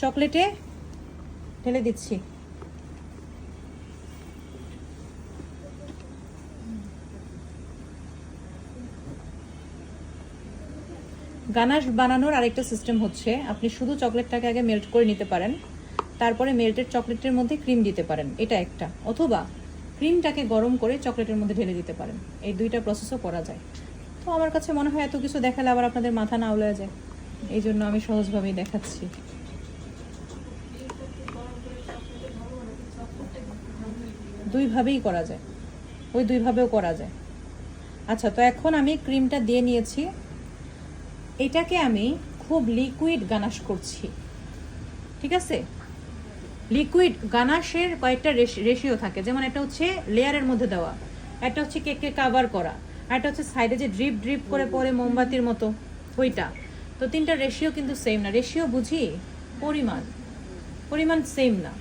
চকলেটে ঢেলে দিচ্ছি। গানাশ বানানোর আরেকটা সিস্টেম হচ্ছে, আপনি শুধু চকলেটটাকে আগে মেল্ট করে নিতে পারেন, তারপরে মেল্টেড চকলেটের মধ্যে ক্রিম দিতে পারেন, এটা একটা, অথবা ক্রিমটাকে গরম করে চকলেটের মধ্যে ঢেলে দিতে পারেন। এই দুইটা প্রসেসও করা যায়। তো আমার কাছে মনে হয় এত কিছু দেখালে আবার আপনাদের মাথা না উড়ে যায়, এই জন্য আমি সহজভাবেই দেখাচ্ছি। দুইভাবেই করা যায়, ওই দুইভাবেও করা যায়। আচ্ছা, তো এখন আমি ক্রিমটা দিয়ে নিয়েছি, এটাকে আমি খুব লিকুইড গানাশ করছি, ঠিক আছে? লিকুইড গানাশের কয়েকটা রেশিও থাকে, যেমন একটা হচ্ছে লেয়ারের মধ্যে দেওয়া, একটা হচ্ছে কেককে কাভার করা, আর একটা হচ্ছে সাইডে যে ড্রিপ ড্রিপ করে পরে মোমবাতির মতো ওইটা। তো তিনটা রেশিও কিন্তু সেম না, রেশিও বুঝি, পরিমাণ সেম না।